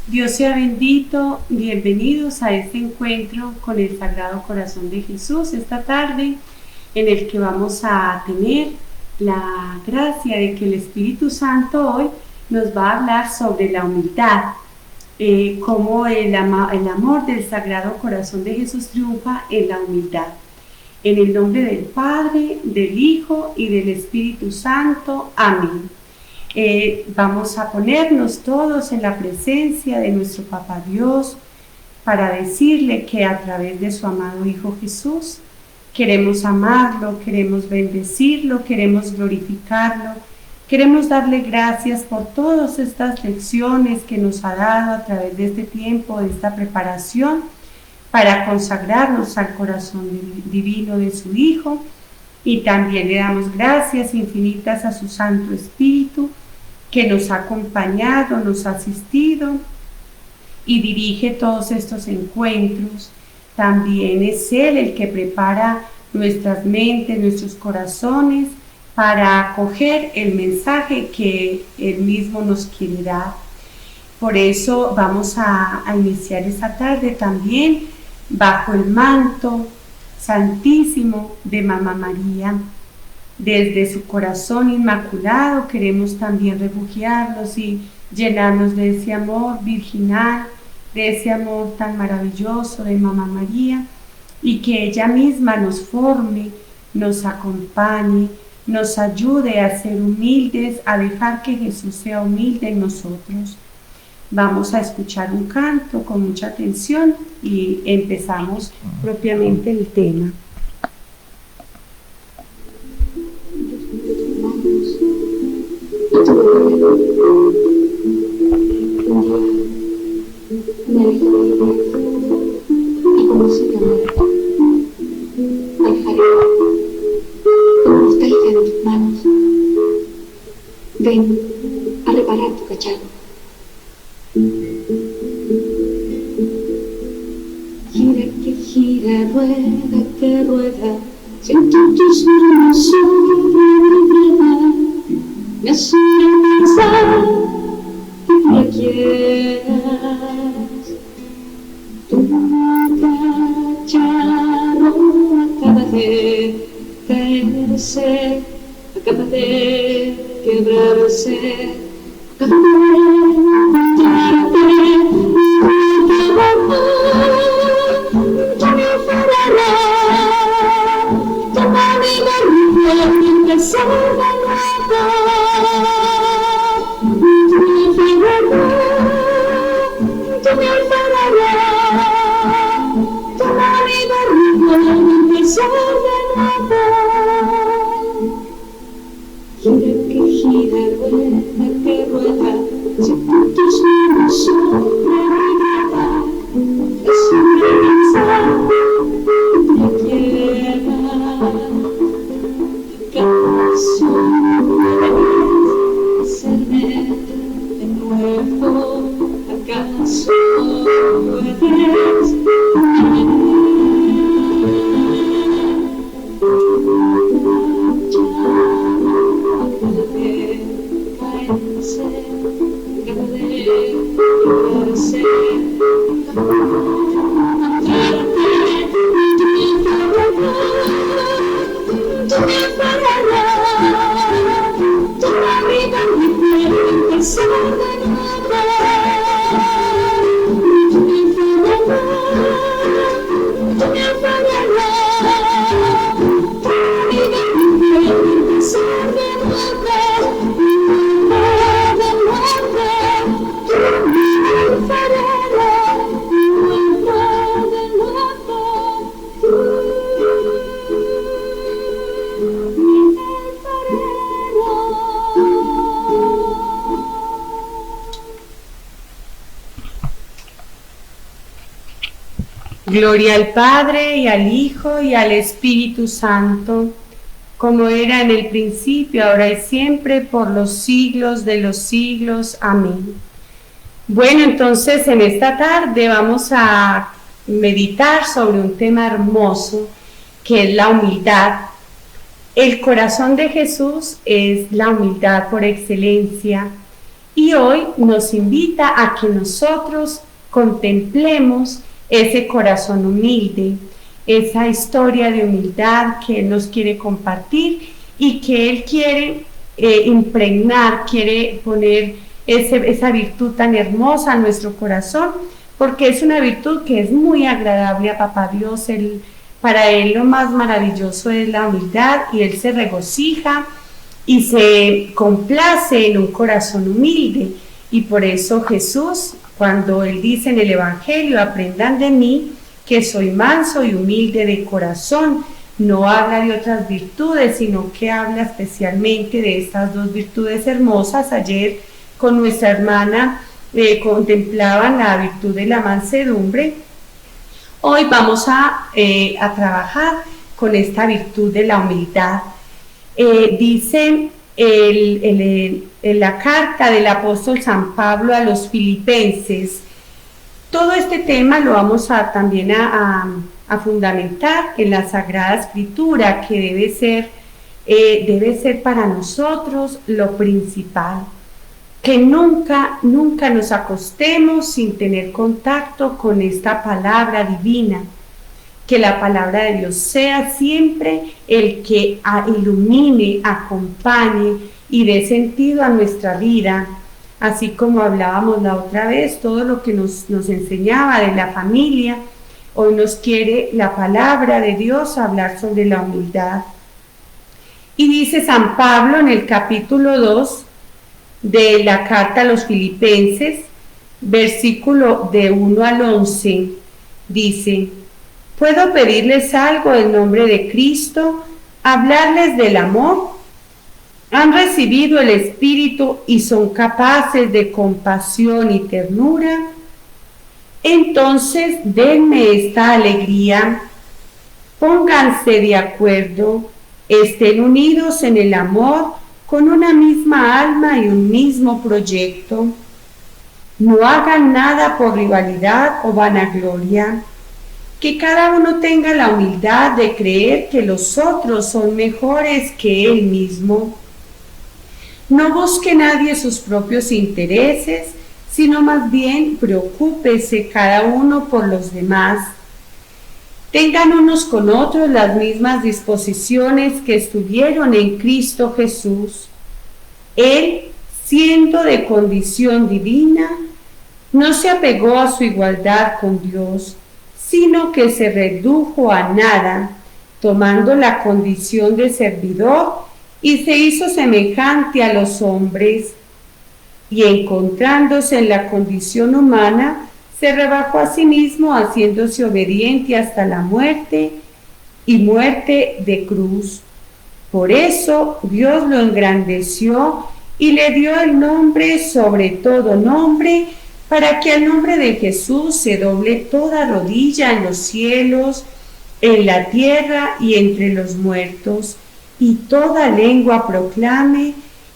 Dios sea bendito, bienvenidos a este encuentro con el Sagrado Corazón de Jesús esta tarde, en el que vamos a tener la gracia de que el Espíritu Santo hoy nos va a hablar sobre la humildad, cómo el amor del Sagrado Corazón de Jesús triunfa en la humildad. En el nombre del Padre, del Hijo y del Espíritu Santo. Amén. Vamos a ponernos todos en la presencia de nuestro Papá Dios para decirle que a través de su amado Hijo Jesús queremos amarlo, queremos bendecirlo, queremos glorificarlo, queremos darle gracias por todas estas lecciones que nos ha dado a través de este tiempo, de esta preparación para consagrarnos al corazón divino de su Hijo. Y también le damos gracias infinitas a su Santo Espíritu, que nos ha acompañado, nos ha asistido y dirige todos estos encuentros. También es Él el que prepara nuestras mentes, nuestros corazones, para acoger el mensaje que Él mismo nos quiere dar. Por eso vamos a iniciar esta tarde también bajo el manto santísimo de Mamá María. Desde su corazón inmaculado queremos también refugiarnos y llenarnos de ese amor virginal, de ese amor tan maravilloso de Mamá María, y que ella misma nos forme, nos acompañe, nos ayude a ser humildes, a dejar que Jesús sea humilde en nosotros. Vamos a escuchar un canto con mucha atención y empezamos propiamente el tema. Me alejo y como si te muera, dejaré con nostalgia en tus manos. Ven a reparar tu cachado. Gira que gira, rueda que rueda, siento tus manos sobre mi vida, me hacen pensar que tú la quieras. Tu cachado acaba de caerse, acaba de quebrarse, acaba de matarte, ya me aferrará, toma mi barriga y empezar de nuevo. Ya me aferrará, toma mi barriga y empezar de nuevo. Gira que gira, rueda que rueda, siento tus manos sobre mi vida, es una pensar que te quiera. ¿Acaso puedes hacerme de nuevo? ¿Acaso puedes Gloria al Padre, y al Hijo, y al Espíritu Santo, como era en el principio, ahora y siempre, por los siglos de los siglos. Amén. Bueno, entonces en esta tarde vamos a meditar sobre un tema hermoso, que es la humildad. El corazón de Jesús es la humildad por excelencia, Y hoy nos invita a que nosotros contemplemos ese corazón humilde, esa historia de humildad que Él nos quiere compartir y que Él quiere impregnar, quiere poner esa virtud tan hermosa en nuestro corazón, porque es una virtud que es muy agradable a Papá Dios. Para Él lo más maravilloso es la humildad y Él se regocija y se complace en un corazón humilde. Y por eso Jesús, cuando Él dice en el Evangelio, aprendan de mí que soy manso y humilde de corazón, no habla de otras virtudes, sino que habla especialmente de estas dos virtudes hermosas. Ayer con nuestra hermana contemplaban la virtud de la mansedumbre. Hoy vamos a trabajar con esta virtud de la humildad. Dice en la carta del apóstol San Pablo a los filipenses, todo este tema lo vamos también a fundamentar en la Sagrada Escritura, que debe ser para nosotros lo principal. Que nunca nos acostemos sin tener contacto con esta palabra divina. Que la palabra de Dios sea siempre el que ilumine, acompañe y dé sentido a nuestra vida. Así como hablábamos la otra vez, todo lo que nos enseñaba de la familia, hoy nos quiere la palabra de Dios hablar sobre la humildad. Y dice San Pablo en el capítulo 2 de la carta a los Filipenses, versículo de 1 al 11, dice: ¿puedo pedirles algo en nombre de Cristo? ¿Hablarles del amor? ¿Han recibido el Espíritu y son capaces de compasión y ternura? Entonces denme esta alegría, pónganse de acuerdo, estén unidos en el amor, con una misma alma y un mismo proyecto. No hagan nada por rivalidad o vanagloria. Que cada uno tenga la humildad de creer que los otros son mejores que él mismo. No busque nadie sus propios intereses, sino más bien preocúpese cada uno por los demás. Tengan unos con otros las mismas disposiciones que estuvieron en Cristo Jesús. Él, siendo de condición divina, no se apegó a su igualdad con Dios, sino que se redujo a nada, tomando la condición de servidor, y se hizo semejante a los hombres, y encontrándose en la condición humana, se rebajó a sí mismo, haciéndose obediente hasta la muerte, y muerte de cruz. Por eso Dios lo engrandeció y le dio el nombre sobre todo nombre, para que al nombre de Jesús se doble toda rodilla en los cielos, en la tierra y entre los muertos, y toda lengua proclame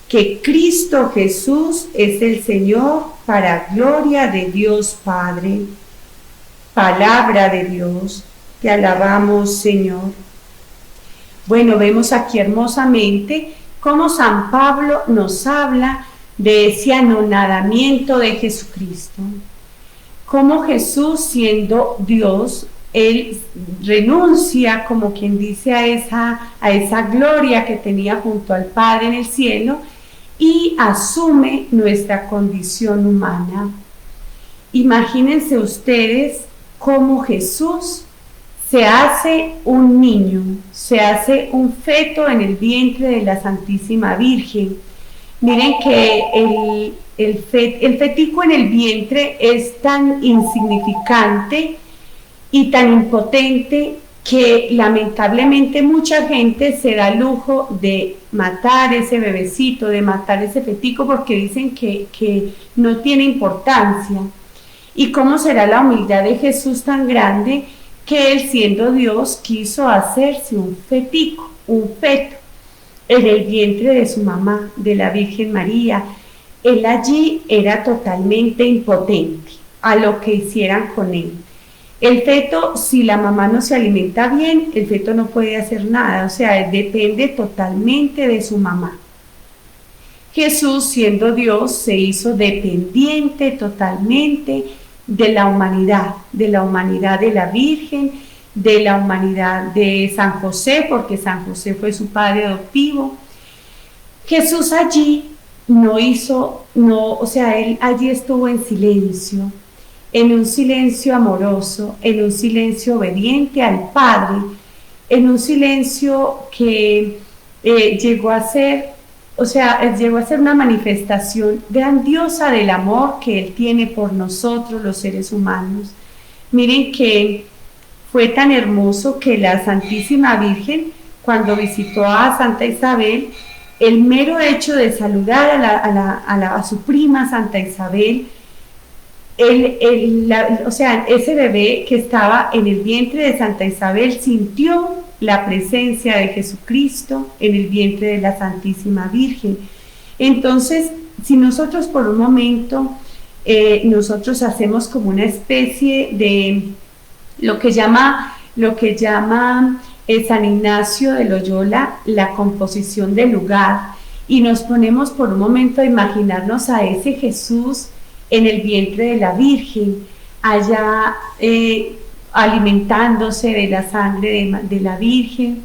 que Cristo Jesús es el Señor, para gloria de Dios Padre. Palabra de Dios, te alabamos, Señor. Bueno, vemos aquí hermosamente cómo San Pablo nos habla de ese anonadamiento de Jesucristo. Cómo Jesús, siendo Dios, Él renuncia, como quien dice, a esa gloria que tenía junto al Padre en el cielo, y asume nuestra condición humana. Imagínense ustedes cómo Jesús se hace un niño, se hace un feto en el vientre de la Santísima Virgen. Miren que el fetico en el vientre es tan insignificante y tan impotente que lamentablemente mucha gente se da el lujo de matar ese bebecito, de matar ese fetico, porque dicen que no tiene importancia. ¿Y cómo será la humildad de Jesús tan grande que Él, siendo Dios, quiso hacerse un fetico, un feto, en el vientre de su mamá, de la Virgen María? Él allí era totalmente impotente a lo que hicieran con él. El feto, si la mamá no se alimenta bien, el feto no puede hacer nada, o sea, depende totalmente de su mamá. Jesús, siendo Dios, se hizo dependiente totalmente de la humanidad de la Virgen, de la humanidad de San José, porque San José fue su padre adoptivo. Jesús allí él allí estuvo en un silencio amoroso, en un silencio obediente al Padre, en un silencio que llegó a ser una manifestación grandiosa del amor que Él tiene por nosotros, los seres humanos. Miren que fue tan hermoso que la Santísima Virgen, cuando visitó a Santa Isabel, el mero hecho de saludar a su prima Santa Isabel, ese bebé que estaba en el vientre de Santa Isabel sintió la presencia de Jesucristo en el vientre de la Santísima Virgen. Entonces, si nosotros por un momento, nosotros hacemos como una especie de lo que llama San Ignacio de Loyola la composición del lugar, y nos ponemos por un momento a imaginarnos a ese Jesús en el vientre de la Virgen, allá alimentándose de la sangre de la Virgen,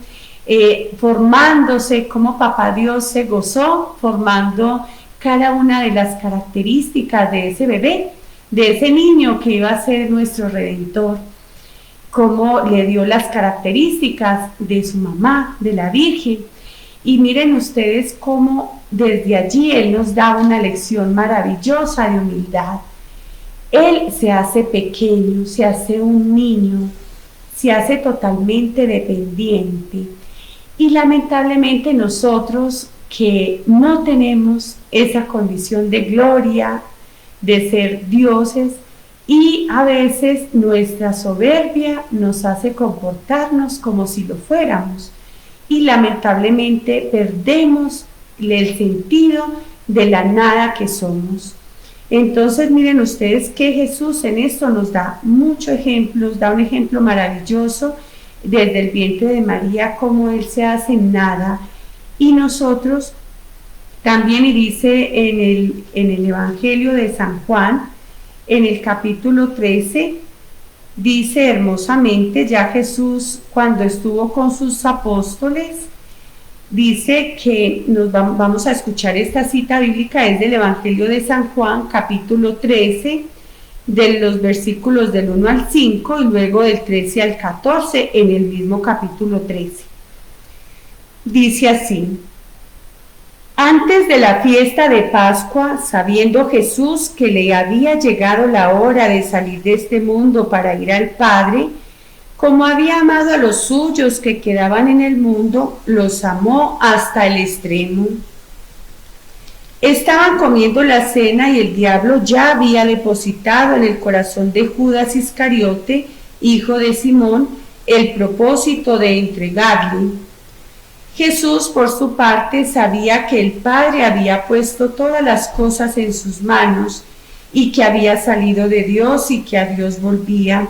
formándose como Papá Dios se gozó, formando cada una de las características de ese bebé, de ese niño que iba a ser nuestro Redentor, cómo le dio las características de su mamá, de la Virgen. Y miren ustedes cómo desde allí Él nos da una lección maravillosa de humildad. Él se hace pequeño, se hace un niño, se hace totalmente dependiente. Y lamentablemente nosotros que no tenemos esa condición de gloria, de ser dioses, y a veces nuestra soberbia nos hace comportarnos como si lo fuéramos, y lamentablemente perdemos el sentido de la nada que somos. Entonces miren ustedes que Jesús en esto nos da muchos ejemplos, da un ejemplo maravilloso desde el vientre de María, cómo Él se hace nada, y nosotros también, y dice en el Evangelio de San Juan, en el capítulo 13, dice hermosamente, ya Jesús cuando estuvo con sus apóstoles, dice que vamos a escuchar esta cita bíblica, es del Evangelio de San Juan, capítulo 13, de los versículos del 1 al 5 y luego del 13 al 14 en el mismo capítulo 13. Dice así: antes de la fiesta de Pascua, sabiendo Jesús que le había llegado la hora de salir de este mundo para ir al Padre, como había amado a los suyos que quedaban en el mundo, los amó hasta el extremo. Estaban comiendo la cena y el diablo ya había depositado en el corazón de Judas Iscariote, hijo de Simón, el propósito de entregarle. Jesús, por su parte, sabía que el Padre había puesto todas las cosas en sus manos y que había salido de Dios y que a Dios volvía.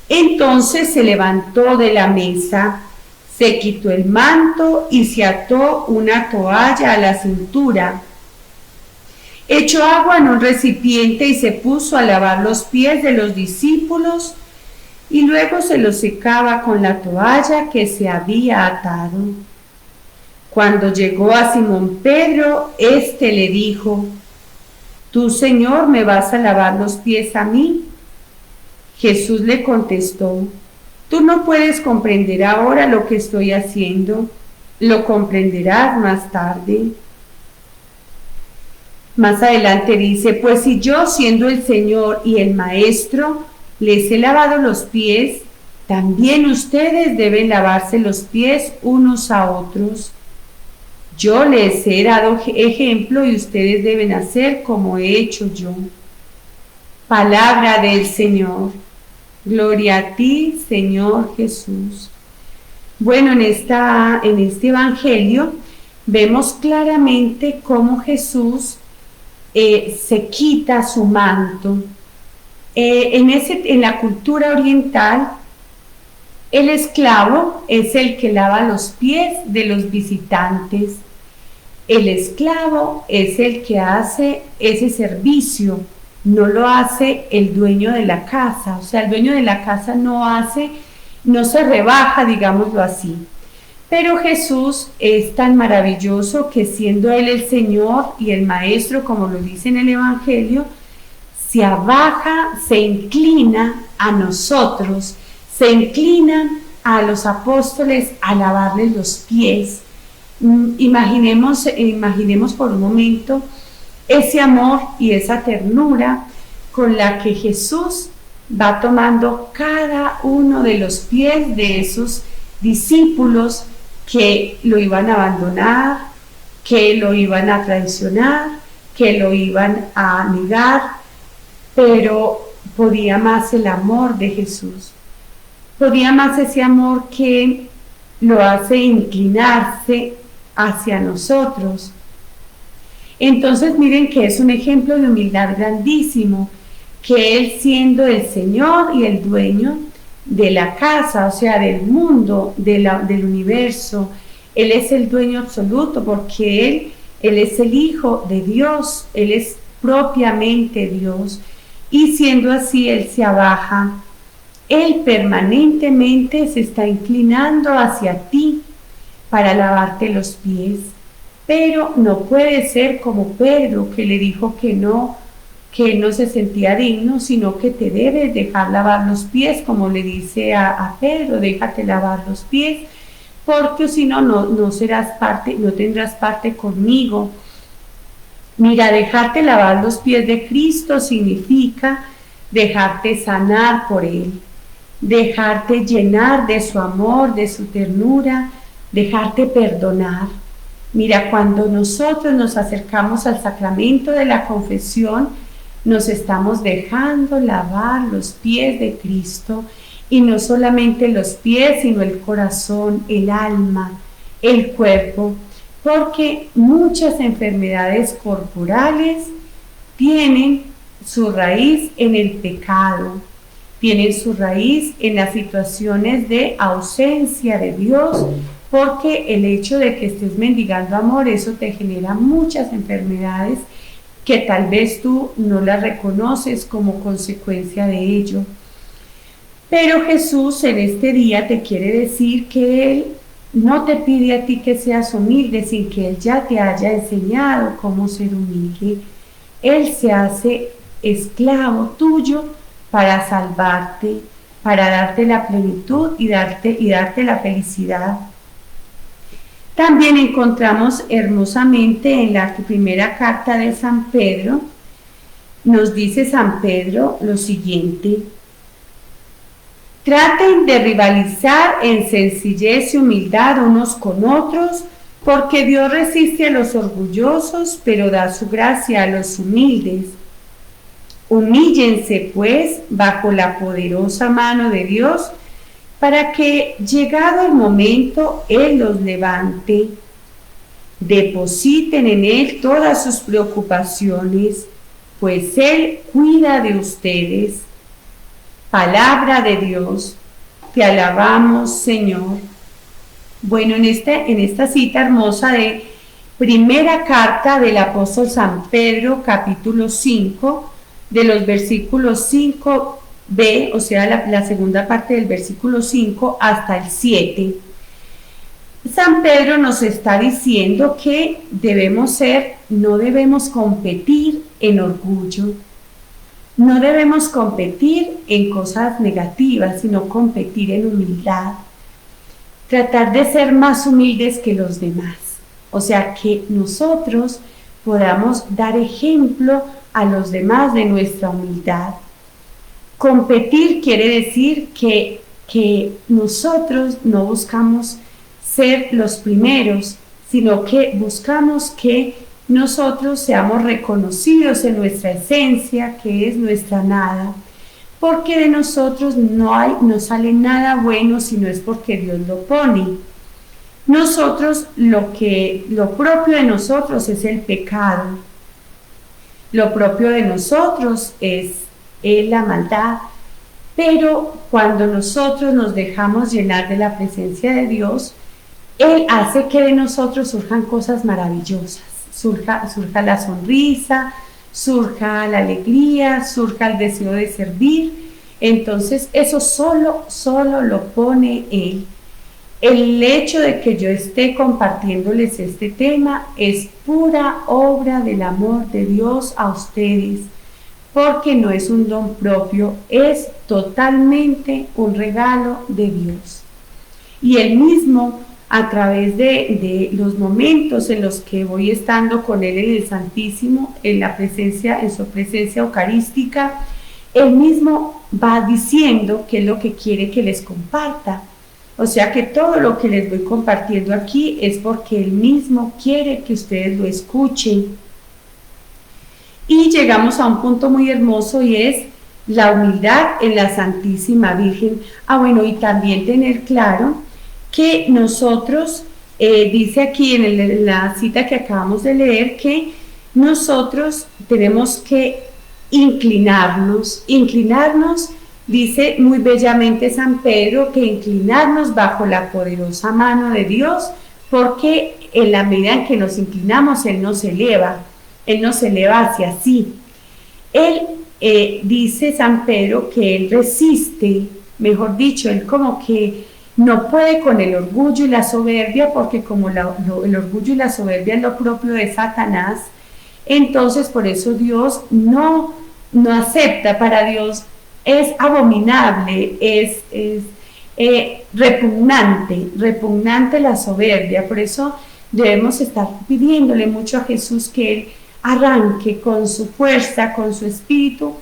Entonces se levantó de la mesa, se quitó el manto y se ató una toalla a la cintura. Echó agua en un recipiente y se puso a lavar los pies de los discípulos y luego se los secaba con la toalla que se había atado. Cuando llegó a Simón Pedro, éste le dijo: ¿Tú, Señor, me vas a lavar los pies a mí? Jesús le contestó: tú no puedes comprender ahora lo que estoy haciendo, lo comprenderás más tarde. Más adelante dice: pues si yo, siendo el Señor y el Maestro, les he lavado los pies, también ustedes deben lavarse los pies unos a otros. Yo les he dado ejemplo y ustedes deben hacer como he hecho yo. Palabra del Señor. Gloria a ti, Señor Jesús. Bueno, en este Evangelio vemos claramente cómo Jesús se quita su manto. En la cultura oriental, el esclavo es el que lava los pies de los visitantes. El esclavo es el que hace ese servicio, no lo hace el dueño de la casa. O sea, el dueño de la casa no se rebaja, digámoslo así. Pero Jesús es tan maravilloso que, siendo Él el Señor y el Maestro, como lo dice en el Evangelio, se abaja, se inclina a nosotros, se inclina a los apóstoles a lavarles los pies. Imaginemos por un momento ese amor y esa ternura con la que Jesús va tomando cada uno de los pies de esos discípulos que lo iban a abandonar, que lo iban a traicionar, que lo iban a negar, pero podía más el amor de Jesús, podía más ese amor que lo hace inclinarse hacia nosotros. Entonces miren que es un ejemplo de humildad grandísimo, que Él, siendo el Señor y el dueño de la casa, o sea, del mundo, del universo, Él es el dueño absoluto, porque Él es el Hijo de Dios, Él es propiamente Dios, y siendo así, Él se abaja, Él permanentemente se está inclinando hacia ti para lavarte los pies, pero no puede ser como Pedro, que le dijo que él no se sentía digno, sino que te debes dejar lavar los pies, como le dice a Pedro, déjate lavar los pies, porque si no, no tendrás parte conmigo. Mira, dejarte lavar los pies de Cristo significa dejarte sanar por Él, dejarte llenar de su amor, de su ternura, dejarte perdonar. Mira, cuando nosotros nos acercamos al sacramento de la confesión, nos estamos dejando lavar los pies de Cristo, y no solamente los pies, sino el corazón, el alma, el cuerpo, porque muchas enfermedades corporales tienen su raíz en el pecado, tienen su raíz en las situaciones de ausencia de Dios, porque el hecho de que estés mendigando amor, eso te genera muchas enfermedades que tal vez tú no las reconoces como consecuencia de ello. Pero Jesús en este día te quiere decir que Él no te pide a ti que seas humilde sin que Él ya te haya enseñado cómo ser humilde. Él se hace esclavo tuyo para salvarte, para darte la plenitud y darte la felicidad. También encontramos hermosamente en la primera carta de San Pedro, nos dice San Pedro lo siguiente: traten de rivalizar en sencillez y humildad unos con otros, porque Dios resiste a los orgullosos, pero da su gracia a los humildes. Humíllense, pues, bajo la poderosa mano de Dios, para que, llegado el momento, Él los levante. Depositen en Él todas sus preocupaciones, pues Él cuida de ustedes. Palabra de Dios, te alabamos, Señor. Bueno, en esta cita hermosa de primera carta del apóstol San Pedro, capítulo 5, de los versículos 5b, o sea, la segunda parte del versículo 5 hasta el 7, San Pedro nos está diciendo que no debemos competir en orgullo, no debemos competir en cosas negativas, sino competir en humildad. Tratar de ser más humildes que los demás. O sea, que nosotros podamos dar ejemplo a los demás de nuestra humildad. Competir quiere decir que nosotros no buscamos ser los primeros, sino que buscamos que nosotros seamos reconocidos en nuestra esencia, que es nuestra nada, porque de nosotros no sale nada bueno si no es porque Dios lo pone. Nosotros, lo propio de nosotros es el pecado, lo propio de nosotros es la maldad, pero cuando nosotros nos dejamos llenar de la presencia de Dios, Él hace que de nosotros surjan cosas maravillosas, surja la sonrisa, surja la alegría, surja el deseo de servir. Entonces eso solo lo pone Él. El hecho de que yo esté compartiéndoles este tema es pura obra del amor de Dios a ustedes, porque no es un don propio, es totalmente un regalo de Dios. Y Él mismo, a través de los momentos en los que voy estando con Él en el Santísimo, en su presencia eucarística, Él mismo va diciendo qué es lo que quiere que les comparta. O sea que todo lo que les voy compartiendo aquí es porque Él mismo quiere que ustedes lo escuchen. Y llegamos a un punto muy hermoso y es la humildad en la Santísima Virgen. Bueno, y también tener claro que nosotros, dice aquí en la cita que acabamos de leer, que nosotros tenemos que inclinarnos, dice muy bellamente San Pedro, que inclinarnos bajo la poderosa mano de Dios, porque en la medida en que nos inclinamos, Él nos eleva hacia sí. Él dice San Pedro que Él resiste, mejor dicho, Él como que no puede con el orgullo y la soberbia, porque como el orgullo y la soberbia es lo propio de Satanás, entonces por eso Dios no acepta. Para Dios es abominable, es repugnante la soberbia. Por eso debemos estar pidiéndole mucho a Jesús que Él arranque con su fuerza, con su espíritu,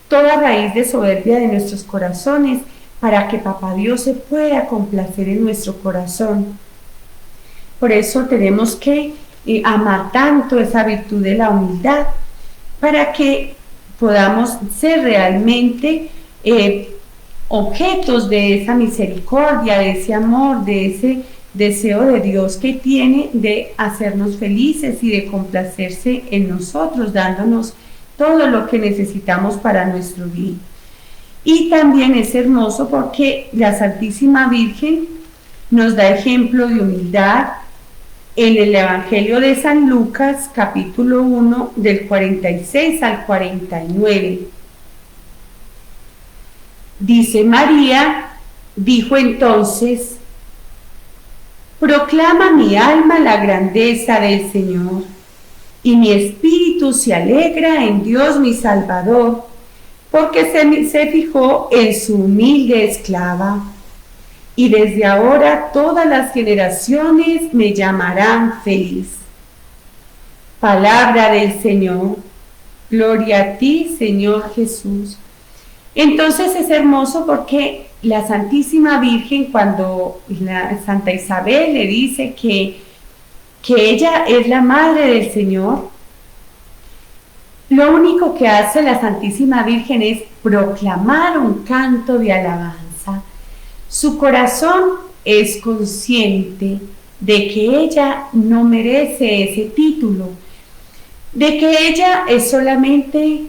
toda raíz de soberbia de nuestros corazones, para que Papá Dios se pueda complacer en nuestro corazón. Por eso tenemos que amar tanto esa virtud de la humildad, para que podamos ser realmente objetos de esa misericordia, de ese amor, de ese deseo de Dios que tiene de hacernos felices y de complacerse en nosotros, dándonos todo lo que necesitamos para nuestro bien. Y también es hermoso porque la Santísima Virgen nos da ejemplo de humildad en el Evangelio de San Lucas, capítulo 1, del 46 al 49. Dice: María dijo entonces: proclama mi alma la grandeza del Señor, y mi espíritu se alegra en Dios mi Salvador, porque se fijó en su humilde esclava. Y desde ahora todas las generaciones me llamarán feliz. Palabra del Señor. Gloria a ti, Señor Jesús. Entonces es hermoso porque la Santísima Virgen, cuando la Santa Isabel le dice que ella es la Madre del Señor, lo único que hace la Santísima Virgen es proclamar un canto de alabanza. Su corazón es consciente de que ella no merece ese título, de que ella es solamente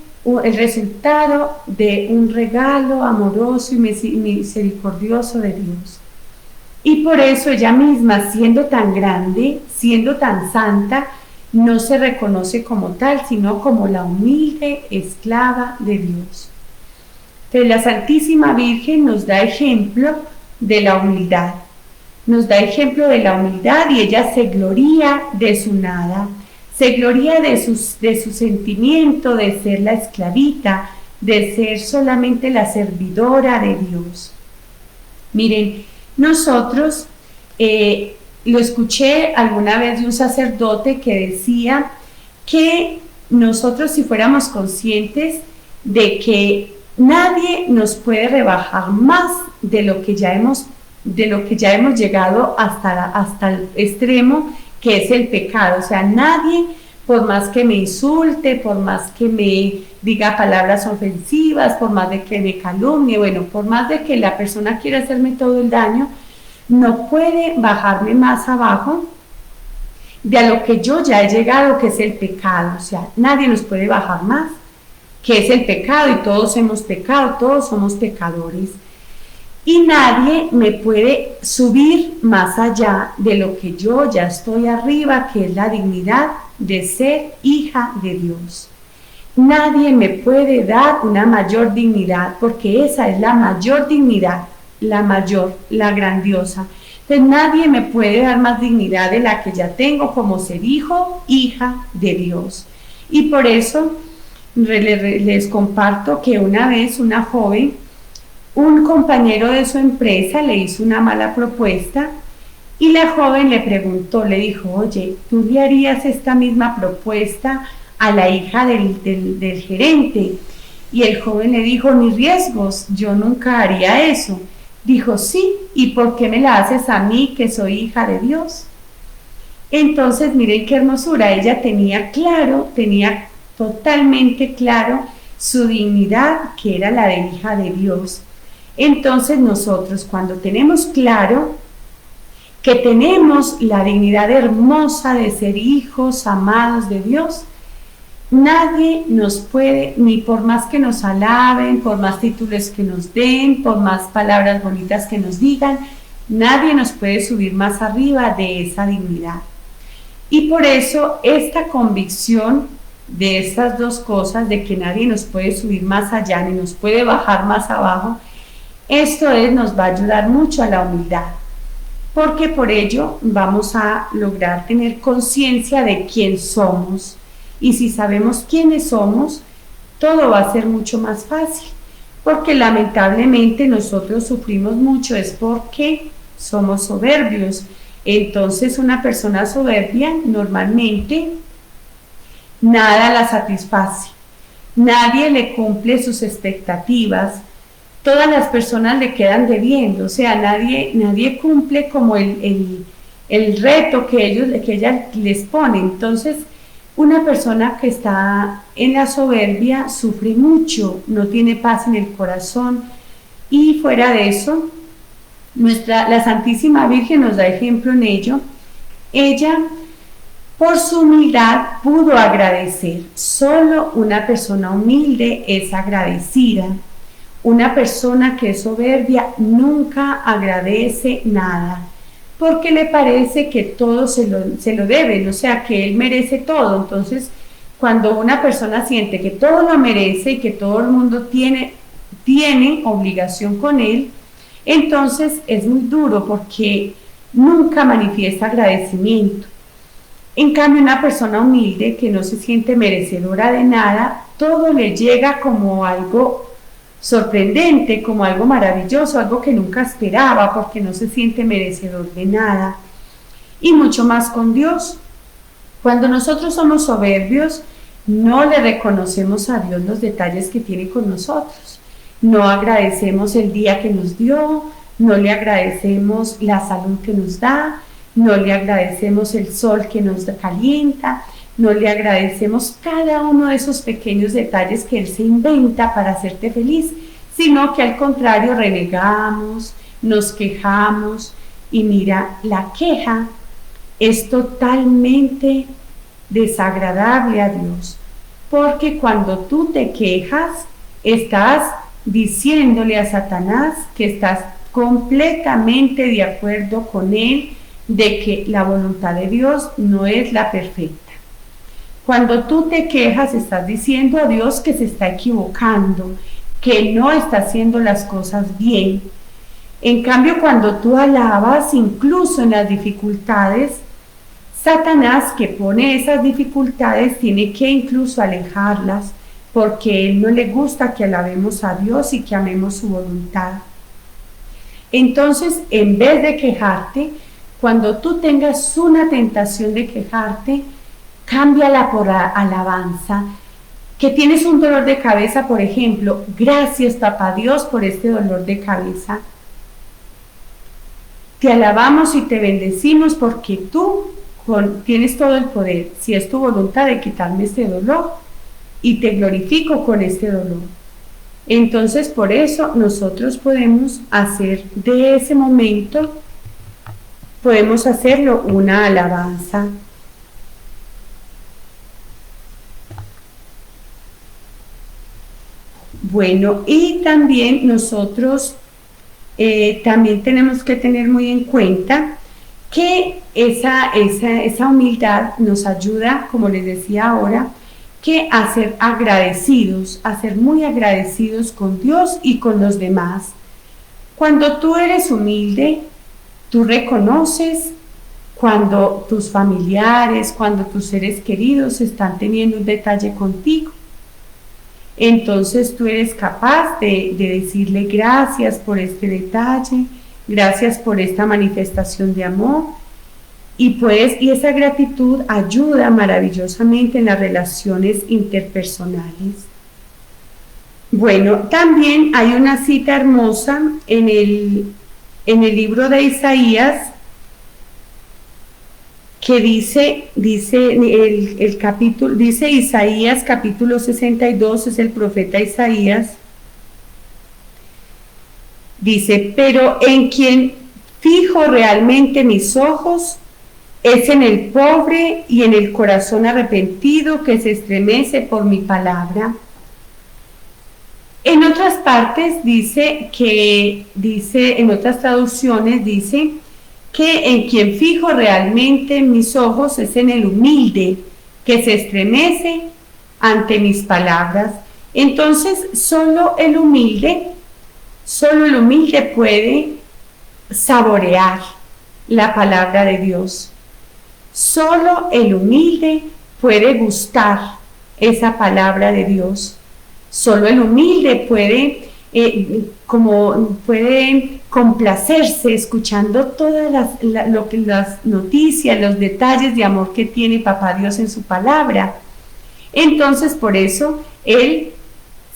el resultado de un regalo amoroso y misericordioso de Dios. Y por eso ella misma, siendo tan grande, siendo tan santa, no se reconoce como tal, sino como la humilde esclava de Dios. Entonces la Santísima Virgen nos da ejemplo de la humildad. Nos da ejemplo de la humildad y ella se gloría de su nada. Se gloría de su sentimiento de ser la esclavita, de ser solamente la servidora de Dios. Miren, nosotros, lo escuché alguna vez de un sacerdote que decía que nosotros, si fuéramos conscientes de que nadie nos puede rebajar más de lo que ya hemos llegado hasta el extremo, que es el pecado. O sea, nadie, por más que me insulte, por más que me diga palabras ofensivas, por más de que me calumnie, bueno, por más de que la persona quiera hacerme todo el daño, no puede bajarme más abajo de a lo que yo ya he llegado, que es el pecado. O sea, nadie nos puede bajar más, que es el pecado, y todos hemos pecado, todos somos pecadores. Y nadie me puede subir más allá de lo que yo ya estoy arriba, que es la dignidad de ser hija de Dios. Nadie me puede dar una mayor dignidad, porque esa es la mayor dignidad, la mayor, la grandiosa. Entonces nadie me puede dar más dignidad de la que ya tengo como ser hijo, hija de Dios. Y por eso les comparto que una vez una joven, un compañero de su empresa le hizo una mala propuesta y la joven le preguntó, le dijo, oye, ¿tú le harías esta misma propuesta a la hija del gerente? Y el joven le dijo, ni riesgos, yo nunca haría eso. Dijo, sí, ¿y por qué me la haces a mí que soy hija de Dios? Entonces, miren qué hermosura, ella tenía claro, tenía totalmente claro su dignidad, que era la de hija de Dios. Entonces nosotros, cuando tenemos claro que tenemos la dignidad hermosa de ser hijos amados de Dios, nadie nos puede, ni por más que nos alaben, por más títulos que nos den, por más palabras bonitas que nos digan, nadie nos puede subir más arriba de esa dignidad. Y por eso esta convicción de estas dos cosas, de que nadie nos puede subir más allá ni nos puede bajar más abajo, esto nos va a ayudar mucho a la humildad, porque por ello vamos a lograr tener conciencia de quién somos. Y si sabemos quiénes somos, todo va a ser mucho más fácil, porque lamentablemente nosotros sufrimos mucho es porque somos soberbios. Entonces una persona soberbia normalmente nada la satisface, nadie le cumple sus expectativas, todas las personas le quedan debiendo, o sea, nadie cumple como el reto que ella les pone. Entonces, una persona que está en la soberbia sufre mucho, no tiene paz en el corazón, y fuera de eso, la Santísima Virgen nos da ejemplo en ello. Ella, por su humildad, pudo agradecer. Solo una persona humilde es agradecida. Una persona que es soberbia nunca agradece nada, porque le parece que todo se lo deben, o sea, que él merece todo. Entonces, cuando una persona siente que todo lo merece y que todo el mundo tiene obligación con él, entonces es muy duro porque nunca manifiesta agradecimiento. En cambio, una persona humilde que no se siente merecedora de nada, todo le llega como algo sorprendente, como algo maravilloso, algo que nunca esperaba, porque no se siente merecedor de nada. Y mucho más con Dios. Cuando nosotros somos soberbios, no le reconocemos a Dios los detalles que tiene con nosotros. No agradecemos el día que nos dio, no le agradecemos la salud que nos da, no le agradecemos el sol que nos calienta, no le agradecemos cada uno de esos pequeños detalles que Él se inventa para hacerte feliz, sino que al contrario renegamos, nos quejamos. Y mira, la queja es totalmente desagradable a Dios, porque cuando tú te quejas, estás diciéndole a Satanás que estás completamente de acuerdo con él, de que la voluntad de Dios no es la perfecta. Cuando tú te quejas, estás diciendo a Dios que se está equivocando, que no está haciendo las cosas bien. En cambio, cuando tú alabas, incluso en las dificultades, Satanás, que pone esas dificultades, tiene que incluso alejarlas, porque a él no le gusta que alabemos a Dios y que amemos su voluntad. Entonces, en vez de quejarte, cuando tú tengas una tentación de quejarte, cámbiala por alabanza. Que tienes un dolor de cabeza, por ejemplo, gracias, papá Dios, por este dolor de cabeza. Te alabamos y te bendecimos porque tú tienes todo el poder, si es tu voluntad, de quitarme este dolor, y te glorifico con este dolor. Entonces, por eso nosotros podemos hacer de ese momento, podemos hacerlo una alabanza. Bueno, y también nosotros también tenemos que tener muy en cuenta que esa humildad nos ayuda, como les decía ahora, que a ser agradecidos, a ser muy agradecidos con Dios y con los demás. Cuando tú eres humilde, tú reconoces cuando tus familiares, cuando tus seres queridos están teniendo un detalle contigo. Entonces tú eres capaz de decirle gracias por este detalle, gracias por esta manifestación de amor, y esa gratitud ayuda maravillosamente en las relaciones interpersonales. Bueno, también hay una cita hermosa en el libro de Isaías que dice el capítulo, dice Isaías capítulo 62, es el profeta Isaías, dice: pero en quien fijo realmente mis ojos es en el pobre y en el corazón arrepentido que se estremece por mi palabra. En otras partes en otras traducciones dice que en quien fijo realmente mis ojos es en el humilde que se estremece ante mis palabras. Entonces solo el humilde puede saborear la palabra de Dios. Solo el humilde puede gustar esa palabra de Dios. Solo el humilde puede complacerse escuchando todas las noticias, los detalles de amor que tiene Papá Dios en su palabra. Entonces, por eso él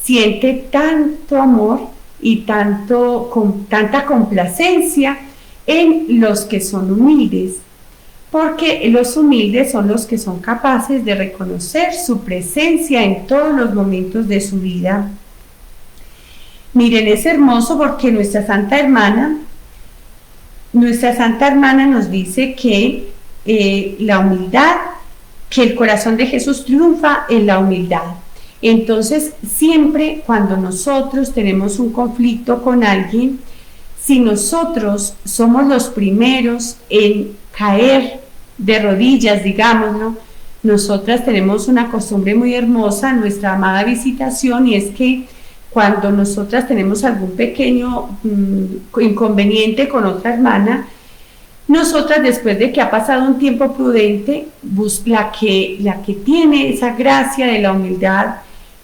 siente tanto amor y tanta complacencia en los que son humildes, porque los humildes son los que son capaces de reconocer su presencia en todos los momentos de su vida. Miren, es hermoso porque nuestra Santa Hermana nos dice que la humildad, que el corazón de Jesús triunfa en la humildad. Entonces, siempre cuando nosotros tenemos un conflicto con alguien, si nosotros somos los primeros en caer de rodillas, digámoslo, nosotras tenemos una costumbre muy hermosa, nuestra amada Visitación, y es que cuando nosotras tenemos algún pequeño inconveniente con otra hermana, nosotras, después de que ha pasado un tiempo prudente, la que tiene esa gracia de la humildad,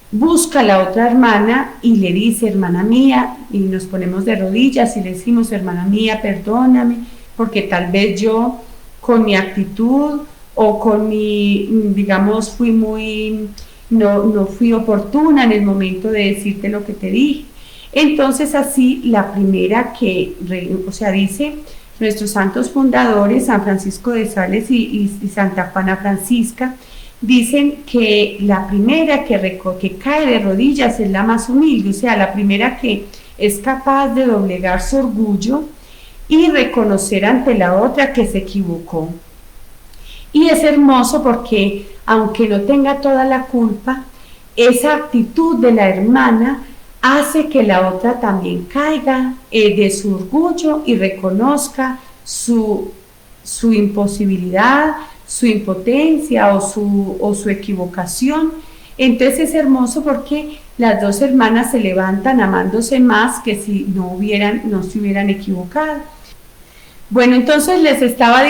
busca a la otra hermana y le dice: hermana mía, y nos ponemos de rodillas y le decimos: hermana mía, perdóname, porque tal vez yo con mi actitud o con digamos, no fui oportuna en el momento de decirte lo que te dije. Entonces, así, la primera dice nuestros santos fundadores, San Francisco de Sales y Santa Juana Francisca, dicen que la primera que cae de rodillas es la más humilde, o sea, la primera que es capaz de doblegar su orgullo y reconocer ante la otra que se equivocó. Y es hermoso porque, aunque no tenga toda la culpa, esa actitud de la hermana hace que la otra también caiga de su orgullo y reconozca su imposibilidad, su impotencia o su equivocación. Entonces es hermoso porque las dos hermanas se levantan amándose más que si no se hubieran equivocado. Bueno, entonces les estaba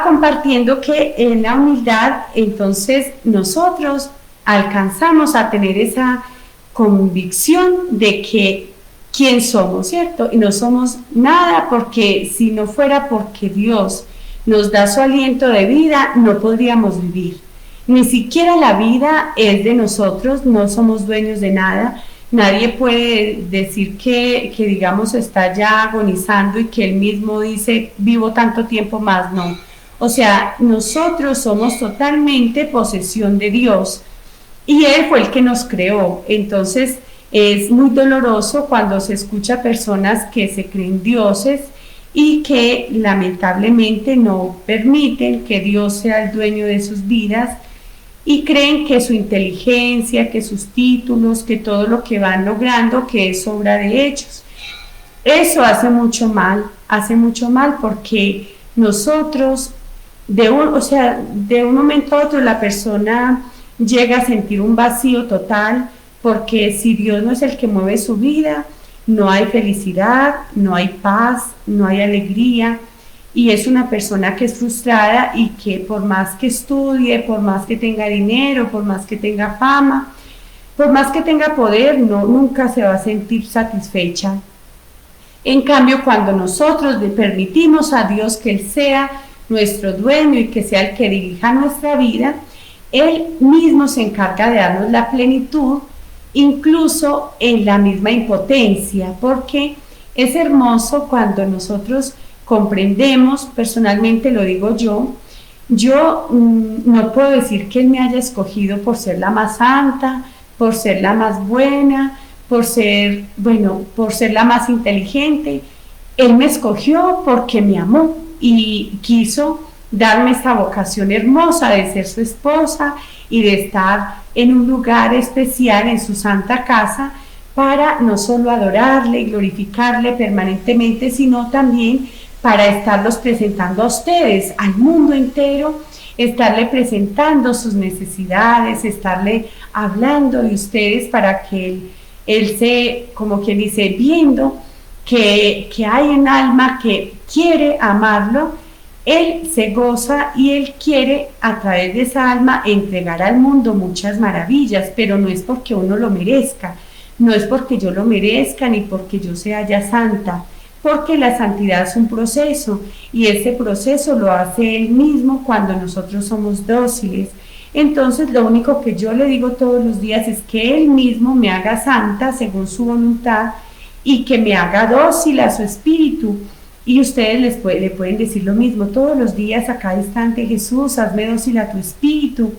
compartiendo que en la humildad, entonces nosotros alcanzamos a tener esa convicción de que quién somos, ¿cierto? Y no somos nada, porque si no fuera porque Dios nos da su aliento de vida, no podríamos vivir. Ni siquiera la vida es de nosotros, no somos dueños de nada. Nadie puede decir que digamos está ya agonizando y que él mismo dice vivo tanto tiempo más, no. O sea, nosotros somos totalmente posesión de Dios y Él fue el que nos creó. Entonces es muy doloroso cuando se escucha personas que se creen dioses y que lamentablemente no permiten que Dios sea el dueño de sus vidas y creen que su inteligencia, que sus títulos, que todo lo que van logrando, que es obra de ellos. Eso hace mucho mal porque nosotros, de un momento a otro la persona llega a sentir un vacío total, porque si Dios no es el que mueve su vida, no hay felicidad, no hay paz, no hay alegría, y es una persona que es frustrada y que por más que estudie, por más que tenga dinero, por más que tenga fama, por más que tenga poder, nunca se va a sentir satisfecha. En cambio, cuando nosotros le permitimos a Dios que Él sea nuestro dueño y que sea el que dirija nuestra vida, Él mismo se encarga de darnos la plenitud, incluso en la misma impotencia, porque es hermoso cuando nosotros comprendemos, personalmente lo digo yo no puedo decir que Él me haya escogido por ser la más santa, por ser la más buena, por ser la más inteligente. Él me escogió porque me amó y quiso darme esta vocación hermosa de ser su esposa y de estar en un lugar especial en su santa casa para no solo adorarle y glorificarle permanentemente, sino también para estarlos presentando a ustedes, al mundo entero, estarle presentando sus necesidades, estarle hablando de ustedes para que él se, como quien dice, viendo que hay un alma que quiere amarlo, Él se goza y Él quiere a través de esa alma entregar al mundo muchas maravillas, pero no es porque uno lo merezca, no es porque yo lo merezca ni porque yo sea ya santa, porque la santidad es un proceso y ese proceso lo hace Él mismo cuando nosotros somos dóciles. Entonces lo único que yo le digo todos los días es que Él mismo me haga santa según su voluntad y que me haga dócil a su espíritu. Y ustedes le pueden decir lo mismo todos los días a cada instante: Jesús, hazme dócil a tu espíritu.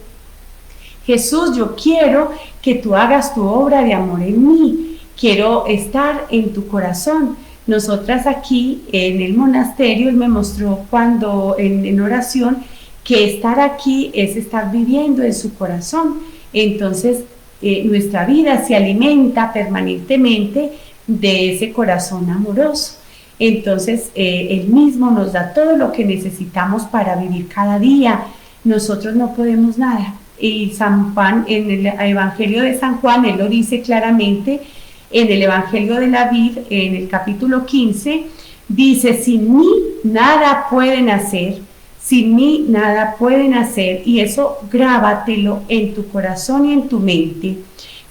Jesús, yo quiero que tú hagas tu obra de amor en mí, quiero estar en tu corazón. Nosotras aquí en el monasterio, Él me mostró cuando en oración que estar aquí es estar viviendo en su corazón. Entonces nuestra vida se alimenta permanentemente de ese corazón amoroso. Entonces Él mismo nos da todo lo que necesitamos para vivir cada día. Nosotros no podemos nada. Y San Juan, en el Evangelio de San Juan, Él lo dice claramente, en el Evangelio de la Vid, en el capítulo 15, dice: sin mí nada pueden hacer, sin mí nada pueden hacer, y eso grábatelo en tu corazón y en tu mente.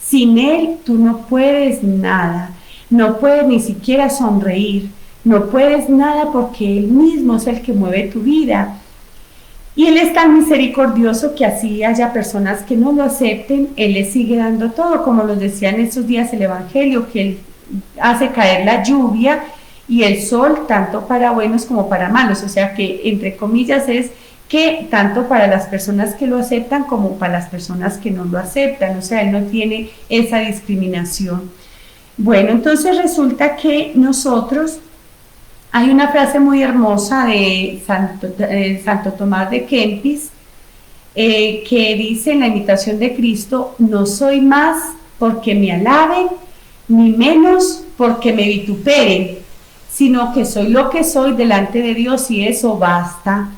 Sin Él tú no puedes nada, no puedes ni siquiera sonreír, no puedes nada porque Él mismo es el que mueve tu vida. Y Él es tan misericordioso que así haya personas que no lo acepten, Él les sigue dando todo, como nos decía en estos días el Evangelio, que Él hace caer la lluvia y el sol tanto para buenos como para malos, o sea que entre comillas es que tanto para las personas que lo aceptan como para las personas que no lo aceptan, o sea, Él no tiene esa discriminación. Bueno, entonces resulta que nosotros, hay una frase muy hermosa de Santo Tomás de Kempis que dice en la imitación de Cristo: no soy más porque me alaben, ni menos porque me vituperen, sino que soy lo que soy delante de Dios y eso basta.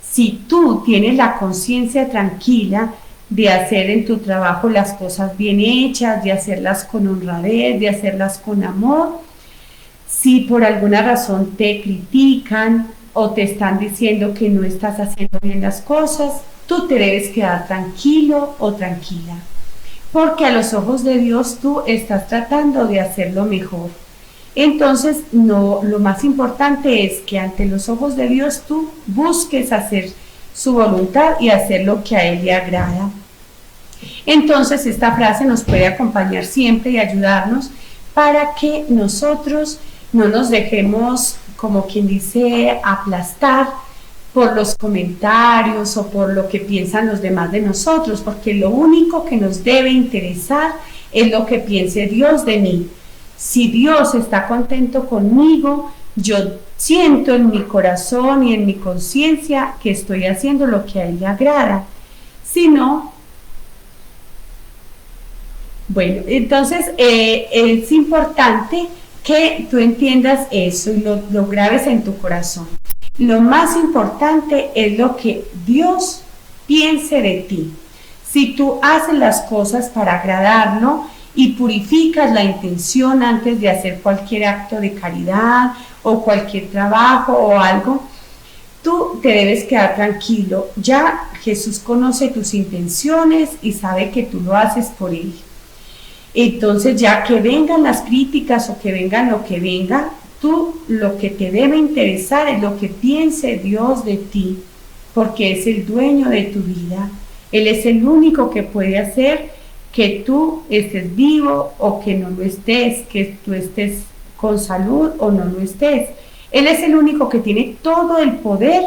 Si tú tienes la conciencia tranquila de hacer en tu trabajo las cosas bien hechas, de hacerlas con honradez, de hacerlas con amor, si por alguna razón te critican o te están diciendo que no estás haciendo bien las cosas, tú te debes quedar tranquilo o tranquila, porque a los ojos de Dios tú estás tratando de hacerlo mejor. Entonces, lo más importante es que ante los ojos de Dios tú busques hacer su voluntad y hacer lo que a Él le agrada. Entonces, esta frase nos puede acompañar siempre y ayudarnos para que nosotros no nos dejemos, como quien dice, aplastar por los comentarios o por lo que piensan los demás de nosotros, porque lo único que nos debe interesar es lo que piense Dios de mí. Si Dios está contento conmigo, yo siento en mi corazón y en mi conciencia que estoy haciendo lo que a Él le agrada. Si no, Bueno, entonces es importante que tú entiendas eso y lo grabes en tu corazón. Lo más importante es lo que Dios piense de ti. Si tú haces las cosas para agradarlo y purificas la intención antes de hacer cualquier acto de caridad o cualquier trabajo o algo, tú te debes quedar tranquilo. Ya Jesús conoce tus intenciones y sabe que tú lo haces por Él. Entonces, ya que vengan las críticas o que vengan lo que venga, tú lo que te debe interesar es lo que piense Dios de ti, porque es el dueño de tu vida. Él es el único que puede hacer que tú estés vivo o que no lo estés, que tú estés con salud o no lo estés. Él es el único que tiene todo el poder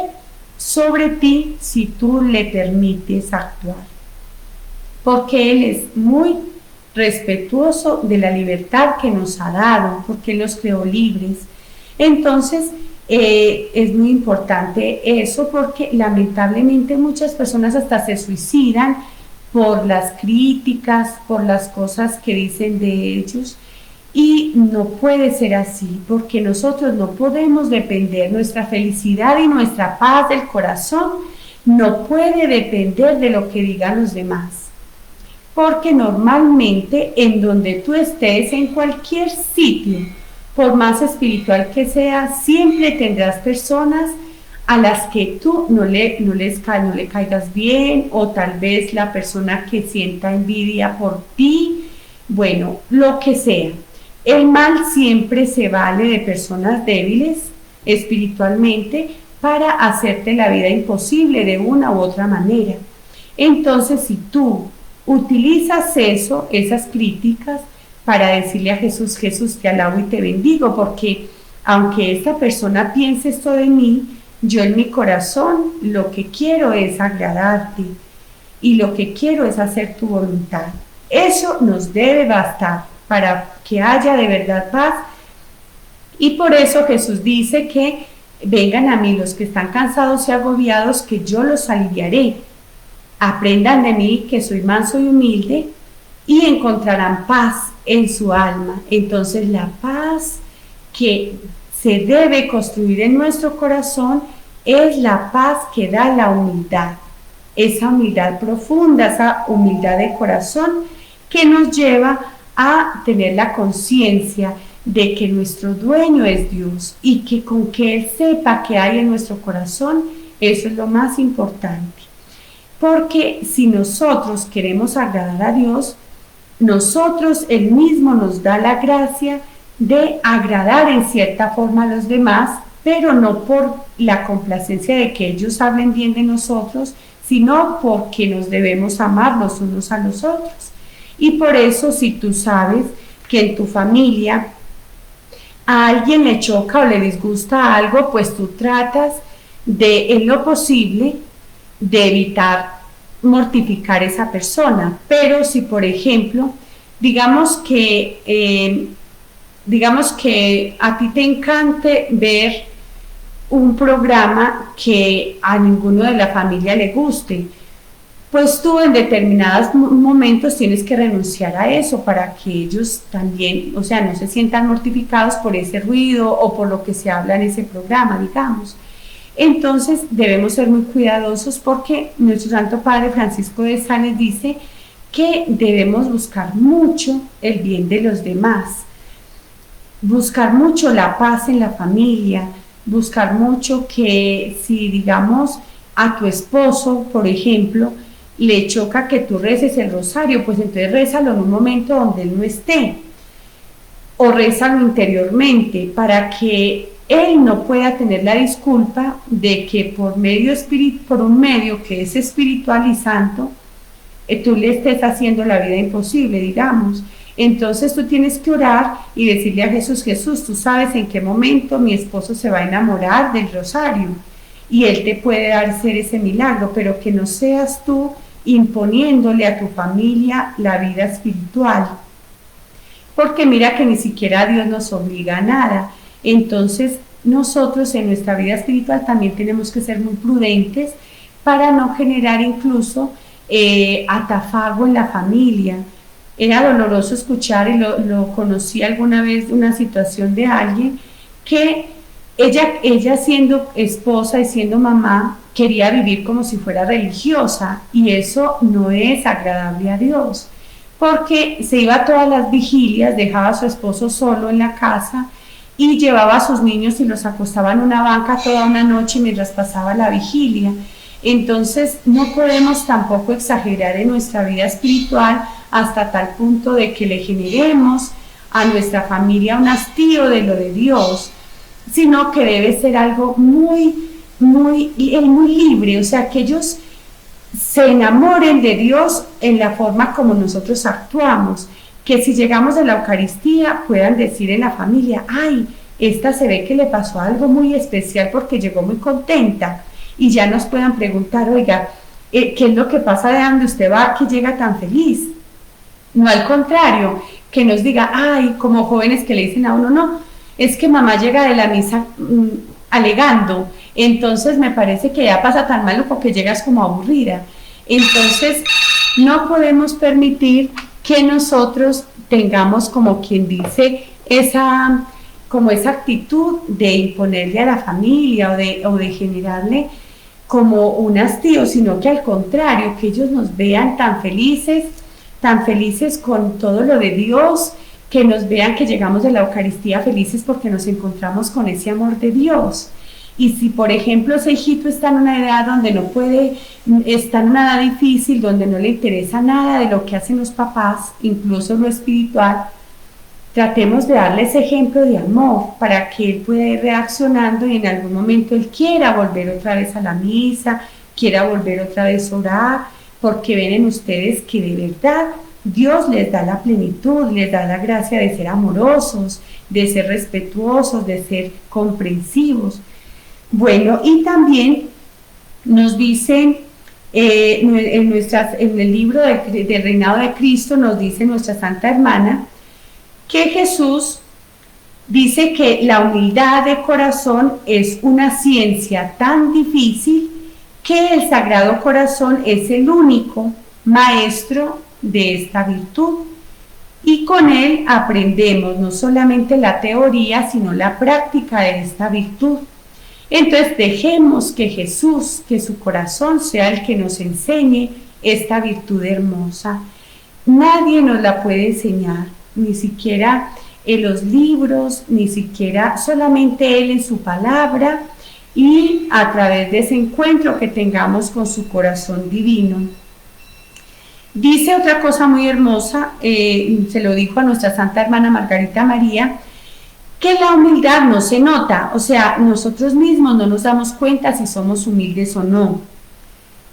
sobre ti si tú le permites actuar. Porque Él es muy respetuoso de la libertad que nos ha dado, porque Él nos creó libres. Entonces, es muy importante eso, porque lamentablemente muchas personas hasta se suicidan por las críticas, por las cosas que dicen de ellos, y no puede ser así, porque nosotros no podemos depender, nuestra felicidad y nuestra paz del corazón no puede depender de lo que digan los demás. Porque normalmente en donde tú estés, en cualquier sitio, por más espiritual que sea, siempre tendrás personas a las que tú no le caigas bien, o tal vez la persona que sienta envidia por ti, bueno, lo que sea. El mal siempre se vale de personas débiles espiritualmente para hacerte la vida imposible de una u otra manera. Entonces, si tú utilizas eso, esas críticas, para decirle a Jesús: Jesús, te alabo y te bendigo, porque aunque esta persona piense esto de mí, yo en mi corazón lo que quiero es agradarte y lo que quiero es hacer tu voluntad. Eso nos debe bastar para que haya de verdad paz, y por eso Jesús dice que vengan a mí los que están cansados y agobiados, que yo los aliviaré. Aprendan de mí, que soy manso y humilde, y encontrarán paz en su alma. Entonces, la paz que se debe construir en nuestro corazón es la paz que da la humildad, esa humildad profunda, esa humildad de corazón que nos lleva a tener la conciencia de que nuestro dueño es Dios, y que con que Él sepa que hay en nuestro corazón, eso es lo más importante. Porque si nosotros queremos agradar a Dios, nosotros, Él mismo nos da la gracia de agradar en cierta forma a los demás, pero no por la complacencia de que ellos hablen bien de nosotros, sino porque nos debemos amar los unos a los otros. Y por eso, si tú sabes que en tu familia a alguien le choca o le disgusta algo, pues tú tratas de, en lo posible, de evitar mortificar a esa persona. Pero si, por ejemplo, digamos que a ti te encante ver un programa que a ninguno de la familia le guste, pues tú en determinados momentos tienes que renunciar a eso para que ellos también, o sea, no se sientan mortificados por ese ruido o por lo que se habla en ese programa, digamos. Entonces debemos ser muy cuidadosos, porque nuestro Santo Padre Francisco de Sales dice que debemos buscar mucho el bien de los demás, buscar mucho la paz en la familia, buscar mucho que si, digamos, a tu esposo, por ejemplo, le choca que tú reces el rosario, pues entonces rézalo en un momento donde él no esté, o rézalo interiormente, para que él no pueda tener la disculpa de que por un medio que es espiritual y santo, tú le estés haciendo la vida imposible, digamos. Entonces tú tienes que orar y decirle a Jesús: Jesús, tú sabes en qué momento mi esposo se va a enamorar del rosario, y él te puede hacer ese milagro, pero que no seas tú imponiéndole a tu familia la vida espiritual, porque mira que ni siquiera Dios nos obliga a nada. Entonces nosotros en nuestra vida espiritual también tenemos que ser muy prudentes para no generar incluso atafago en la familia, era doloroso escuchar, y lo conocí alguna vez, una situación de alguien que ella siendo esposa y siendo mamá, quería vivir como si fuera religiosa, y eso no es agradable a Dios, porque se iba a todas las vigilias, dejaba a su esposo solo en la casa y llevaba a sus niños y los acostaba en una banca toda una noche mientras pasaba la vigilia. Entonces no podemos tampoco exagerar en nuestra vida espiritual hasta tal punto de que le generemos a nuestra familia un hastío de lo de Dios, sino que debe ser algo muy libre, o sea, que ellos se enamoren de Dios en la forma como nosotros actuamos, que si llegamos a la Eucaristía puedan decir en la familia, ay, esta se ve que le pasó algo muy especial porque llegó muy contenta, y ya nos puedan preguntar, oiga, ¿qué es lo que pasa de donde usted va que llega tan feliz? No al contrario, que nos diga, ay, como jóvenes que le dicen a uno, no, es que mamá llega de la misa alegando, entonces me parece que ya pasa tan malo porque llegas como aburrida. Entonces no podemos permitir que nosotros tengamos, como quien dice, esa actitud de imponerle a la familia o de generarle como un hastío, sino que al contrario, que ellos nos vean tan felices con todo lo de Dios, que nos vean que llegamos de la Eucaristía felices porque nos encontramos con ese amor de Dios. Y si, por ejemplo, ese hijito está en una edad donde no puede, está en una edad difícil, donde no le interesa nada de lo que hacen los papás, incluso lo espiritual, tratemos de darle ese ejemplo de amor para que él pueda ir reaccionando y en algún momento él quiera volver otra vez a la misa, quiera volver otra vez a orar, porque ven en ustedes que de verdad Dios les da la plenitud, les da la gracia de ser amorosos, de ser respetuosos, de ser comprensivos. Bueno, y también nos dicen en el libro del Reinado de Cristo, nos dice nuestra Santa Hermana, que Jesús dice que la humildad de corazón es una ciencia tan difícil que el Sagrado Corazón es el único maestro de esta virtud, y con él aprendemos no solamente la teoría, sino la práctica de esta virtud. Entonces dejemos que Jesús, que su corazón sea el que nos enseñe esta virtud hermosa. Nadie nos la puede enseñar, ni siquiera en los libros, ni siquiera, solamente Él en su palabra y a través de ese encuentro que tengamos con su corazón divino. Dice otra cosa muy hermosa, se lo dijo a nuestra Santa Hermana Margarita María, que la humildad no se nota, o sea, nosotros mismos no nos damos cuenta si somos humildes o no,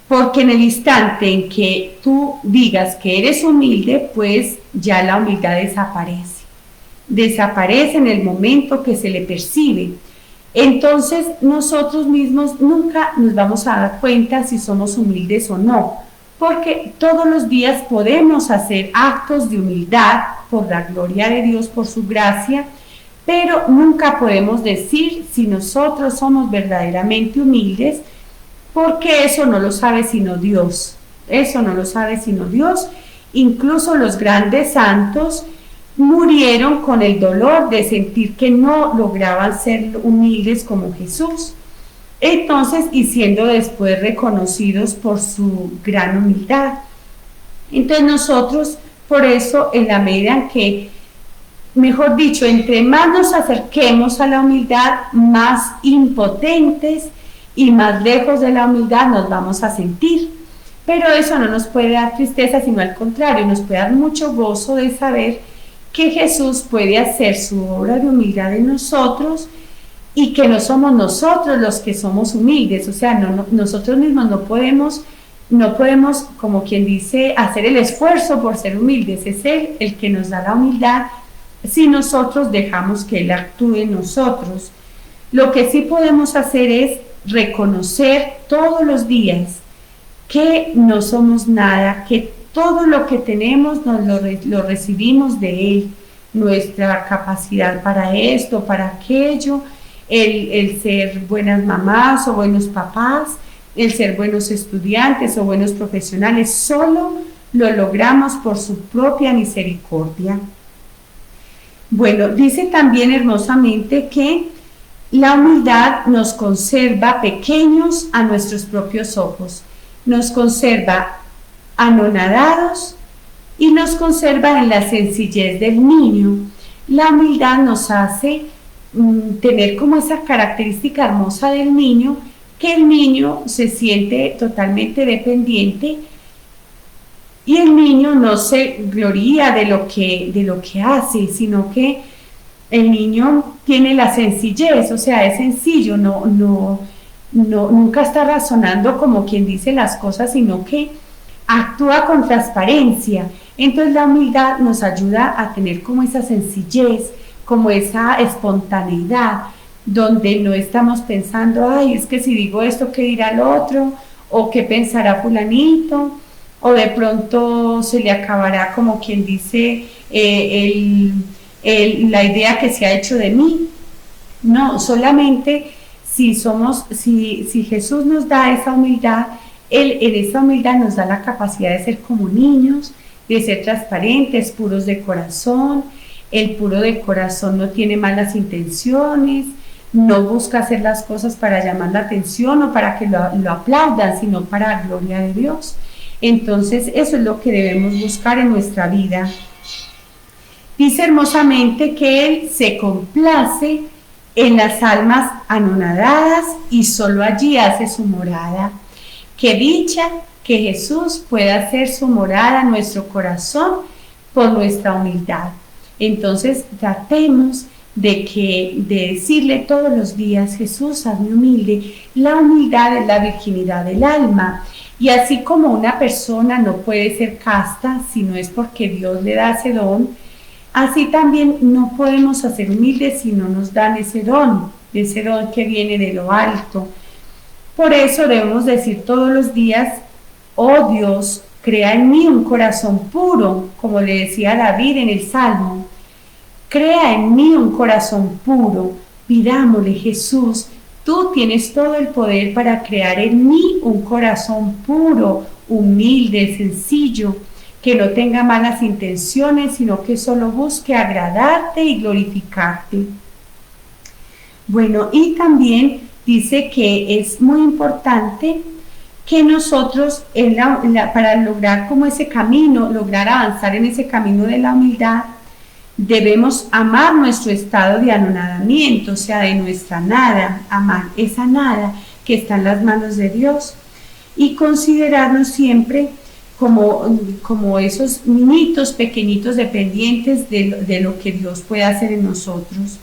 porque en el instante en que tú digas que eres humilde, pues ya la humildad desaparece en el momento que se le percibe. Entonces nosotros mismos nunca nos vamos a dar cuenta si somos humildes o no, porque todos los días podemos hacer actos de humildad por la gloria de Dios, por su gracia, pero nunca podemos decir si nosotros somos verdaderamente humildes, porque eso no lo sabe sino Dios. Eso no lo sabe sino Dios. Incluso los grandes santos murieron con el dolor de sentir que no lograban ser humildes como Jesús. Entonces, y siendo después reconocidos por su gran humildad. Entonces nosotros, por eso, en la medida en que, mejor dicho, entre más nos acerquemos a la humildad, más impotentes y más lejos de la humildad nos vamos a sentir. Pero eso no nos puede dar tristeza, sino al contrario, nos puede dar mucho gozo de saber que Jesús puede hacer su obra de humildad en nosotros y que no somos nosotros los que somos humildes, o sea, nosotros mismos no podemos, como quien dice, hacer el esfuerzo por ser humildes, es Él el que nos da la humildad si nosotros dejamos que Él actúe en nosotros. Lo que sí podemos hacer es reconocer todos los días que no somos nada, que todo lo que tenemos lo recibimos de Él, nuestra capacidad para esto, para aquello, el ser buenas mamás o buenos papás, el ser buenos estudiantes o buenos profesionales, solo lo logramos por su propia misericordia. Bueno, dice también hermosamente que la humildad nos conserva pequeños a nuestros propios ojos, nos conserva anonadados y nos conserva en la sencillez del niño. La humildad nos hace tener como esa característica hermosa del niño, que el niño se siente totalmente dependiente y el niño no se gloría de lo que hace, sino que el niño tiene la sencillez, o sea, es sencillo, nunca está razonando como quien dice las cosas, sino que actúa con transparencia. Entonces la humildad nos ayuda a tener como esa sencillez, como esa espontaneidad, donde no estamos pensando, ay, es que si digo esto, ¿qué dirá el otro? O ¿qué pensará fulanito? O de pronto se le acabará, como quien dice, la idea que se ha hecho de mí. No, solamente si Jesús nos da esa humildad, Él en esa humildad nos da la capacidad de ser como niños, de ser transparentes, puros de corazón. El puro de corazón no tiene malas intenciones, no busca hacer las cosas para llamar la atención o para que lo aplaudan, sino para la gloria de Dios. Entonces eso es lo que debemos buscar en nuestra vida. Dice hermosamente que Él se complace en las almas anonadadas y solo allí hace su morada. Qué dicha que Jesús pueda hacer su morada en nuestro corazón por nuestra humildad. Entonces tratemos de decirle todos los días, Jesús, hazme humilde. La humildad es la virginidad del alma. Y así como una persona no puede ser casta si no es porque Dios le da ese don, así también no podemos ser humildes si no nos dan ese don que viene de lo alto. Por eso debemos decir todos los días, oh Dios, crea en mí un corazón puro, como le decía David en el Salmo. Crea en mí un corazón puro. Pidámosle, Jesús, tú tienes todo el poder para crear en mí un corazón puro, humilde, sencillo, que no tenga malas intenciones, sino que solo busque agradarte y glorificarte. Bueno, y también dice que es muy importante que nosotros para lograr como ese camino, lograr avanzar en ese camino de la humildad, debemos amar nuestro estado de anonadamiento, o sea, de nuestra nada, amar esa nada que está en las manos de Dios y considerarnos siempre como esos niñitos pequeñitos dependientes de lo que Dios puede hacer en nosotros.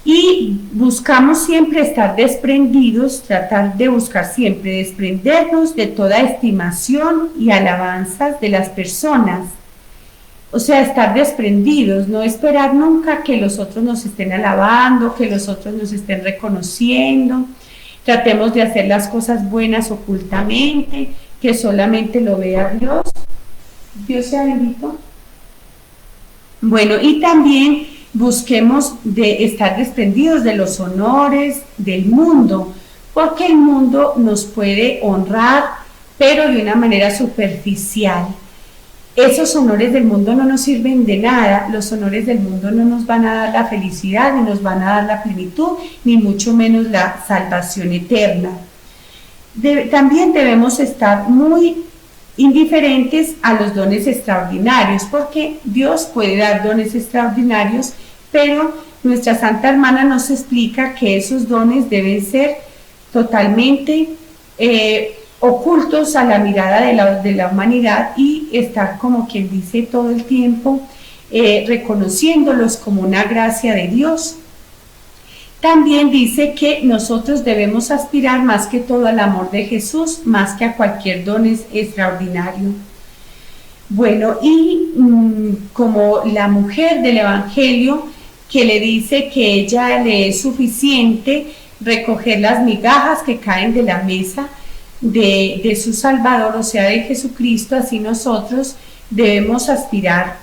Y buscamos siempre estar desprendidos, tratar de buscar siempre desprendernos de toda estimación y alabanzas de las personas. O sea, estar desprendidos, no esperar nunca que los otros nos estén alabando, que los otros nos estén reconociendo. Tratemos de hacer las cosas buenas ocultamente, que solamente lo vea Dios. Dios sea bendito. Bueno, y también busquemos de estar desprendidos de los honores del mundo, porque el mundo nos puede honrar, pero de una manera superficial. Esos honores del mundo no nos sirven de nada, los honores del mundo no nos van a dar la felicidad, ni nos van a dar la plenitud, ni mucho menos la salvación eterna. También debemos estar muy indiferentes a los dones extraordinarios, porque Dios puede dar dones extraordinarios, pero nuestra Santa Hermana nos explica que esos dones deben ser totalmente ocultos a la mirada de la humanidad y estar, como quien dice, todo el tiempo reconociéndolos como una gracia de Dios. También dice que nosotros debemos aspirar más que todo al amor de Jesús, más que a cualquier don extraordinario. Bueno, y como la mujer del Evangelio que le dice que ella le es suficiente recoger las migajas que caen de la mesa de su Salvador, o sea, de Jesucristo, así nosotros debemos aspirar,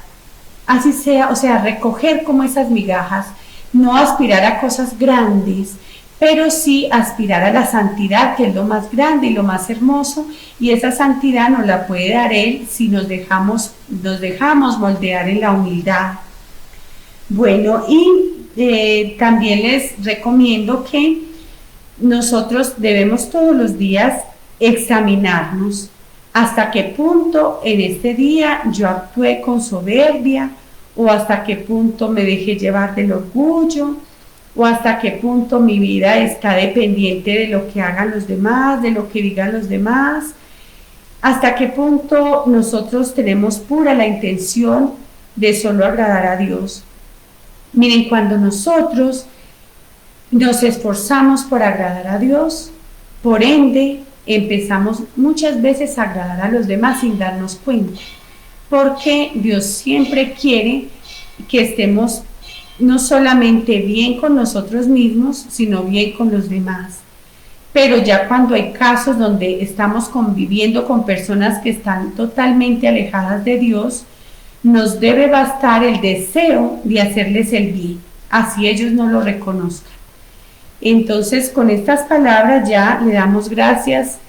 así sea, o sea, recoger como esas migajas, no aspirar a cosas grandes, pero sí aspirar a la santidad, que es lo más grande y lo más hermoso, y esa santidad nos la puede dar Él si nos dejamos moldear en la humildad. Bueno, y también les recomiendo que nosotros debemos todos los días examinarnos hasta qué punto en este día yo actué con soberbia, o hasta qué punto me dejé llevar del orgullo, o hasta qué punto mi vida está dependiente de lo que hagan los demás, de lo que digan los demás, hasta qué punto nosotros tenemos pura la intención de solo agradar a Dios. Miren, cuando nosotros nos esforzamos por agradar a Dios, por ende empezamos muchas veces a agradar a los demás sin darnos cuenta, porque Dios siempre quiere que estemos no solamente bien con nosotros mismos, sino bien con los demás. Pero ya cuando hay casos donde estamos conviviendo con personas que están totalmente alejadas de Dios, nos debe bastar el deseo de hacerles el bien, así ellos no lo reconozcan. Entonces, con estas palabras ya le damos gracias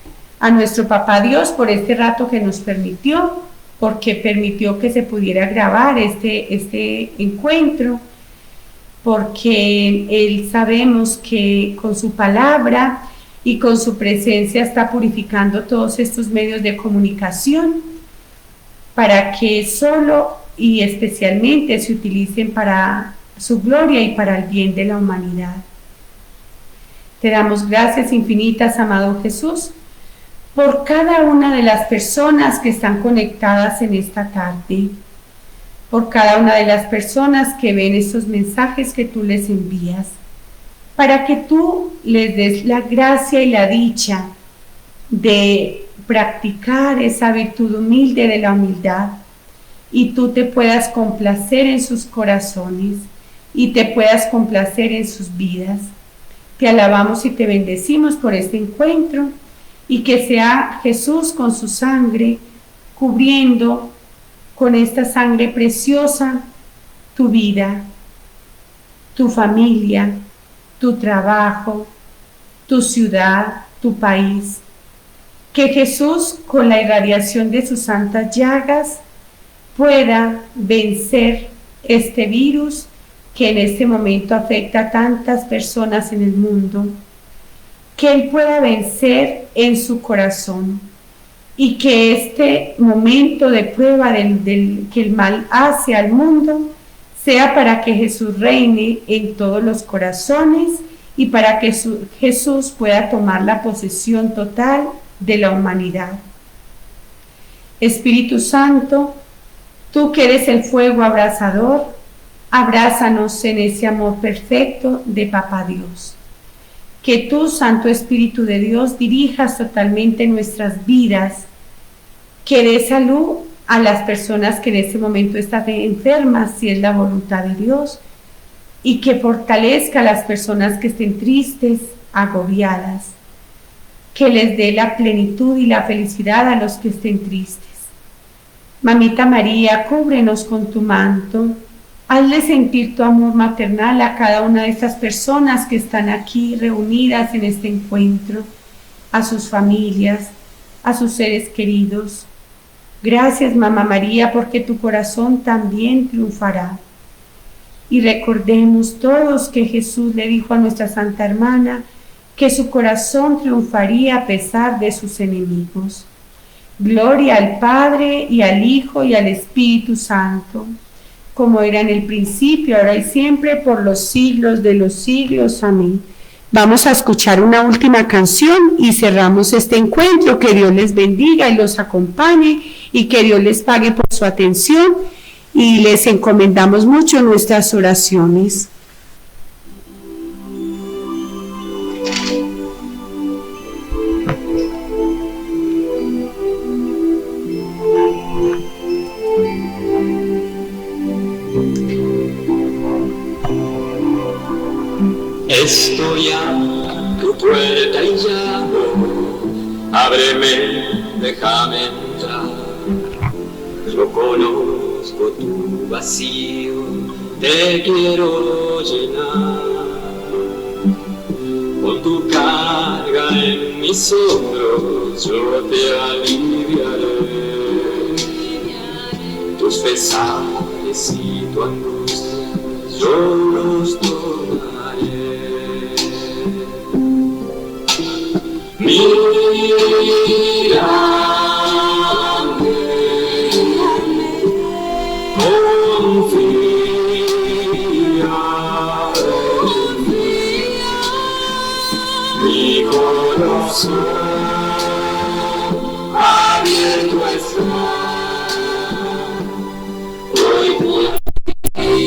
a nuestro Papá Dios por este rato que nos permitió, porque permitió que se pudiera grabar este encuentro, porque Él sabemos que con su palabra y con su presencia está purificando todos estos medios de comunicación para que solo y especialmente se utilicen para su gloria y para el bien de la humanidad. Te damos gracias infinitas, amado Jesús, por cada una de las personas que están conectadas en esta tarde, por cada una de las personas que ven estos mensajes que tú les envías, para que tú les des la gracia y la dicha de practicar esa virtud humilde de la humildad, y tú te puedas complacer en sus corazones y te puedas complacer en sus vidas. Te alabamos y te bendecimos por este encuentro, y que sea Jesús con su sangre cubriendo con esta sangre preciosa tu vida, tu familia, tu trabajo, tu ciudad, tu país. Que Jesús, con la irradiación de sus santas llagas, pueda vencer este virus que en este momento afecta a tantas personas en el mundo, que Él pueda vencer en su corazón, y que este momento de prueba que el mal hace al mundo sea para que Jesús reine en todos los corazones y para que Jesús pueda tomar la posesión total de la humanidad. Espíritu Santo, tú que eres el fuego abrasador, abrázanos en ese amor perfecto de Papá Dios. Que tú, Santo Espíritu de Dios, dirijas totalmente nuestras vidas, que dé salud a las personas que en este momento están enfermas, si es la voluntad de Dios, y que fortalezca a las personas que estén tristes, agobiadas, que les dé la plenitud y la felicidad a los que estén tristes. Mamita María, cúbrenos con tu manto, hazle sentir tu amor maternal a cada una de estas personas que están aquí reunidas en este encuentro, a sus familias, a sus seres queridos. Gracias, Mamá María, porque tu corazón también triunfará. Y recordemos todos que Jesús le dijo a nuestra Santa Hermana que su corazón triunfaría a pesar de sus enemigos. Gloria al Padre, y al Hijo, y al Espíritu Santo, como era en el principio, ahora y siempre, por los siglos de los siglos. Amén. Vamos a escuchar una última canción y cerramos este encuentro. Que Dios les bendiga y los acompañe, y que Dios les pague por su atención, y les encomendamos mucho nuestras oraciones. Estoy a tu puerta y llamo, ábreme, déjame entrar. Yo conozco tu vacío, te quiero llenar. mis hombros yo te aliviaré, tus pesares y tu angustia yo los tomaré. Mírame, confía, mi corazón abierto está hoy por ti.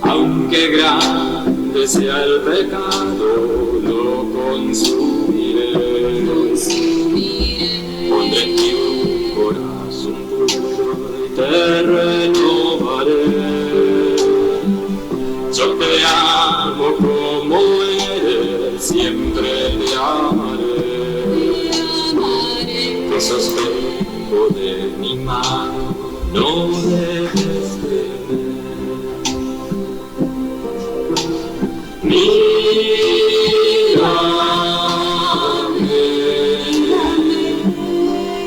Aunque grande sea el pecado, lo consumiré. Pondré en ti un corazón puro y te renovaré. Yo te amo como eres, siempre te amaré. Te sostengo de mi mano, no debes temer. Mírame,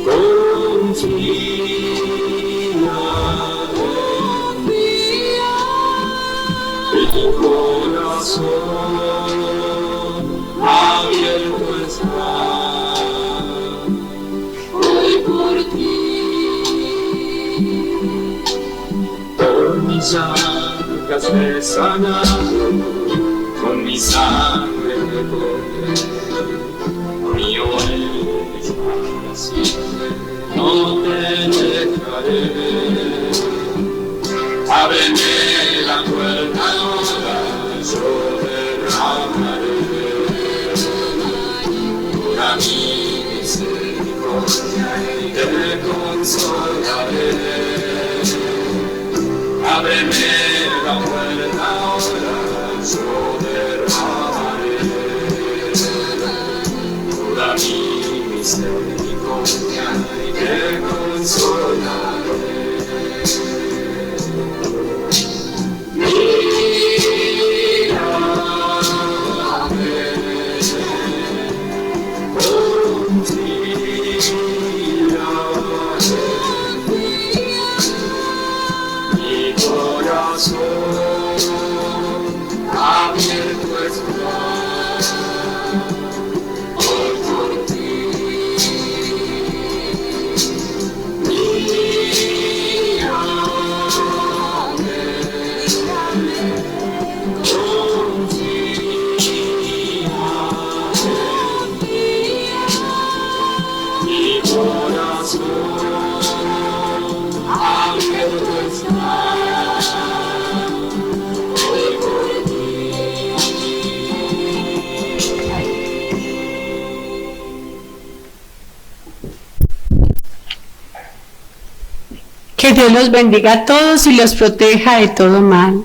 confía, mi corazón abierto está hoy por ti. Por mis llagas te he sanado, con mi sangre te corré, mío eres para siempre, no te dejaré. Ábreme la puerta ahora, yo derramaré toda mi misericordia y te consolaré. Ábreme la puerta ahora, yo derramaré toda mi misericordia y te consolaré. Que Dios los bendiga a todos y los proteja de todo mal.